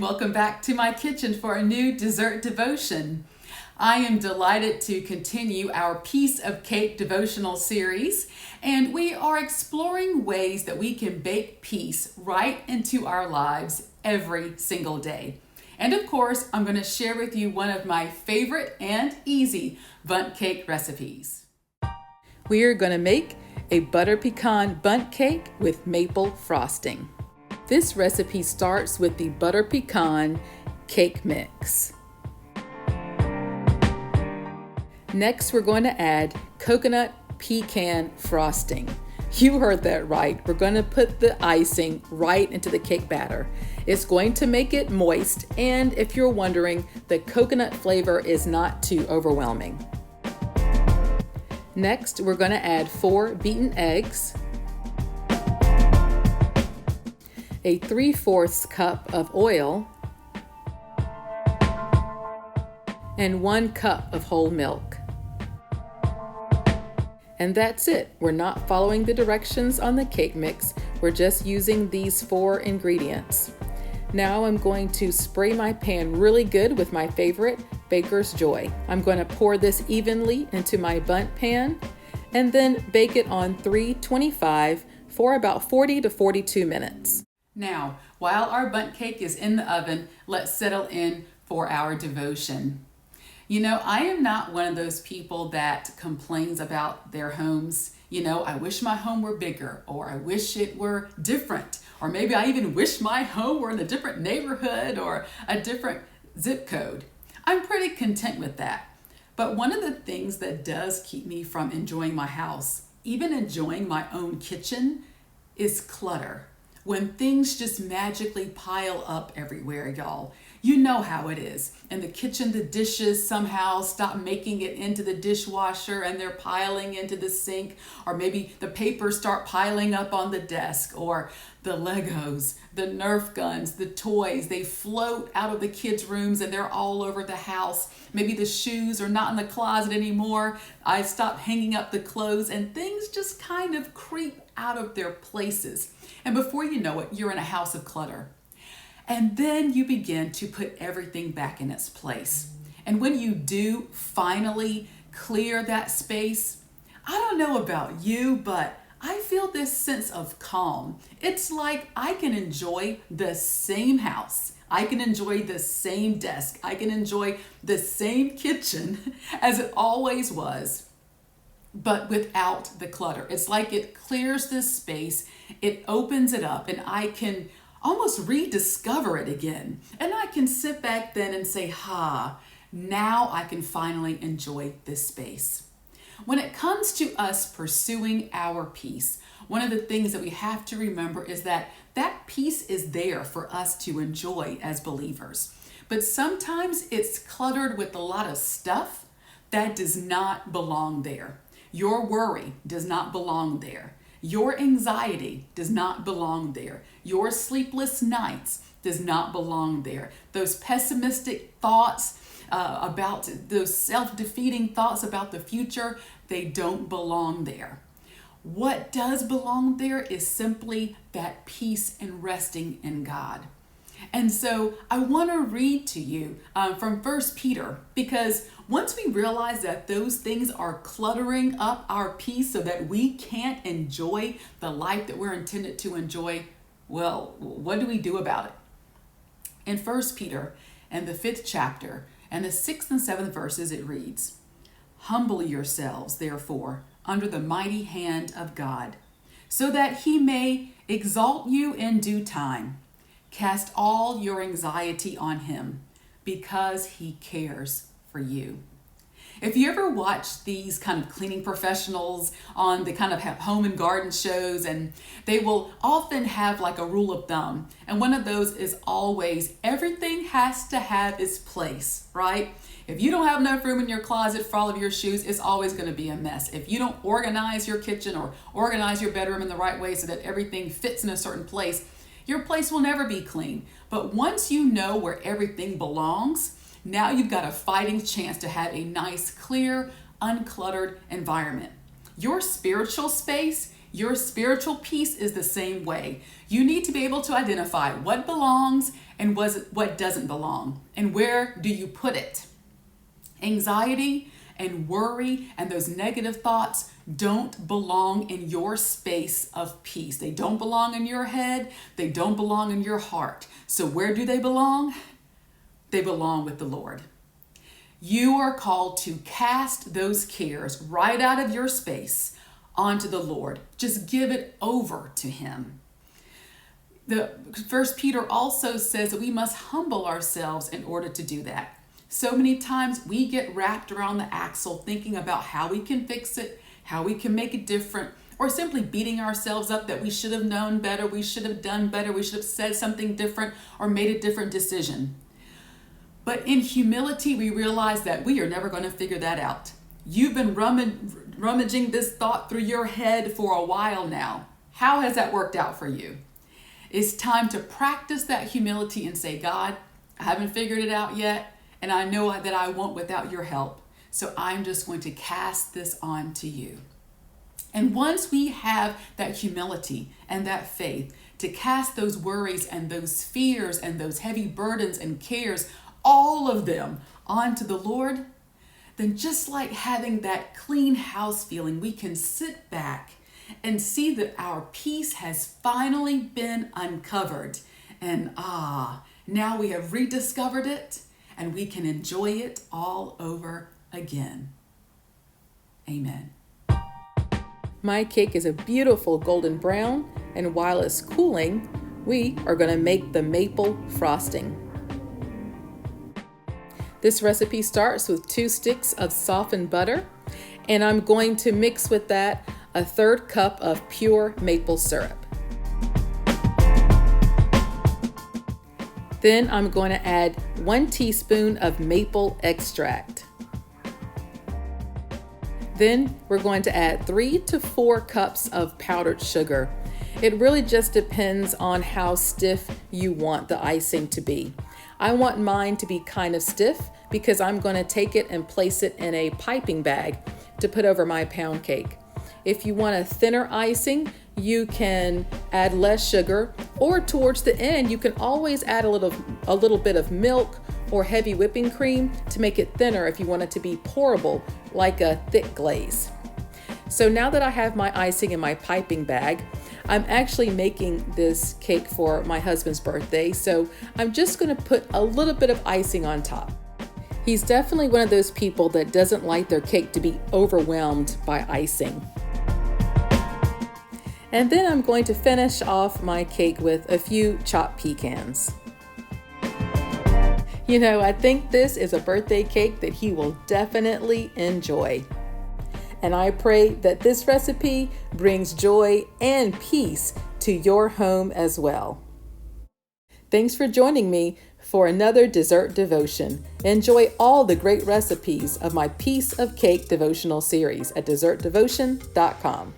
welcome back to my kitchen for a new dessert devotion. I am delighted to continue our Piece of Cake devotional series, and we are exploring ways that we can bake peace right into our lives every single day. And of course, I'm going to share with you one of my favorite and easy bundt cake recipes. We are going to make a butter pecan bundt cake with maple frosting. This recipe starts with the butter pecan cake mix. Next, we're going to add coconut pecan frosting. You heard that right. We're going to put the icing right into the cake batter. It's going to make it moist, and if you're wondering, the coconut flavor is not too overwhelming. Next, we're going to add 4 beaten eggs, a 3/4 cup of oil, and 1 cup of whole milk. And that's it. We're not following the directions on the cake mix. We're just using these 4 ingredients. Now I'm going to spray my pan really good with my favorite Baker's Joy. I'm going to pour this evenly into my bundt pan and then bake it on 325 for about 40 to 42 minutes. Now, while our bundt cake is in the oven, let's settle in for our devotion. You know, I am not one of those people that complains about their homes. You know, I wish my home were bigger, or I wish it were different, or maybe I even wish my home were in a different neighborhood or a different zip code. I'm pretty content with that. But one of the things that does keep me from enjoying my house, even enjoying my own kitchen, is clutter. When things just magically pile up everywhere, y'all. You know how it is. In the kitchen, the dishes somehow stop making it into the dishwasher and they're piling into the sink, or maybe the papers start piling up on the desk, or the Legos, the Nerf guns, the toys, they float out of the kids' rooms and they're all over the house. Maybe the shoes are not in the closet anymore. I stopped hanging up the clothes and things just kind of creep out of their places. And before you know it, you're in a house of clutter. And then you begin to put everything back in its place. And when you do finally clear that space, I don't know about you, but I feel this sense of calm. It's like I can enjoy the same house. I can enjoy the same desk. I can enjoy the same kitchen as it always was, but without the clutter. It's like it clears this space, it opens it up, and I can almost rediscover it again. And I can sit back then and say, now I can finally enjoy this space. When it comes to us pursuing our peace, one of the things that we have to remember is that that peace is there for us to enjoy as believers. But sometimes it's cluttered with a lot of stuff that does not belong there. Your worry does not belong there. Your anxiety does not belong there. Your sleepless nights does not belong there. Those pessimistic thoughts about those self-defeating thoughts about the future, they don't belong there. What does belong there is simply that peace and resting in God. And so I want to read to you from 1 Peter, because once we realize that those things are cluttering up our peace so that we can't enjoy the life that we're intended to enjoy, well, what do we do about it? In 1 Peter and the 5th chapter and the 6th and 7th verses, it reads, "Humble yourselves, therefore, under the mighty hand of God, so that he may exalt you in due time. Cast all your anxiety on him, because he cares for you." If you ever watch these kind of cleaning professionals on the kind of home and garden shows, and they will often have like a rule of thumb, and one of those is always everything has to have its place, right? If you don't have enough room in your closet for all of your shoes, it's always going to be a mess. If you don't organize your kitchen or organize your bedroom in the right way so that everything fits in a certain place, your place will never be clean. But once you know where everything belongs, now you've got a fighting chance to have a nice, clear, uncluttered environment. Your spiritual space, your spiritual peace is the same way. You need to be able to identify what belongs and what doesn't belong. And where do you put it? Anxiety and worry and those negative thoughts don't belong in your space of peace. They don't belong in your head. They don't belong in your heart. So where do they belong? They belong with the Lord. You are called to cast those cares right out of your space onto the Lord. Just give it over to Him. The 1 Peter also says that we must humble ourselves in order to do that. So many times we get wrapped around the axle thinking about how we can fix it, how we can make it different, or simply beating ourselves up that we should have known better, we should have done better, we should have said something different or made a different decision. But in humility, we realize that we are never going to figure that out. You've been rummaging this thought through your head for a while now. How has that worked out for you? It's time to practice that humility and say, God, I haven't figured it out yet, and I know that I won't without your help. So I'm just going to cast this on to you. And once we have that humility and that faith to cast those worries and those fears and those heavy burdens and cares, all of them, onto the Lord, then just like having that clean house feeling, we can sit back and see that our peace has finally been uncovered. And now we have rediscovered it and we can enjoy it all over again. Amen. My cake is a beautiful golden brown, and while it's cooling, we are going to make the maple frosting. This recipe starts with 2 sticks of softened butter, and I'm going to mix with that a 1/3 cup of pure maple syrup. Then I'm going to add 1 teaspoon of maple extract. Then we're going to add 3 to 4 cups of powdered sugar. It really just depends on how stiff you want the icing to be. I want mine to be kind of stiff because I'm going to take it and place it in a piping bag to put over my pound cake. If you want a thinner icing, you can add less sugar, or towards the end, you can always add a little bit of milk or heavy whipping cream to make it thinner if you want it to be pourable, like a thick glaze. So now that I have my icing in my piping bag, I'm actually making this cake for my husband's birthday, so I'm just going to put a little bit of icing on top. He's definitely one of those people that doesn't like their cake to be overwhelmed by icing. And then I'm going to finish off my cake with a few chopped pecans. You know, I think this is a birthday cake that he will definitely enjoy. And I pray that this recipe brings joy and peace to your home as well. Thanks for joining me for another dessert devotion. Enjoy all the great recipes of my Piece of Cake devotional series at DessertDevotion.com.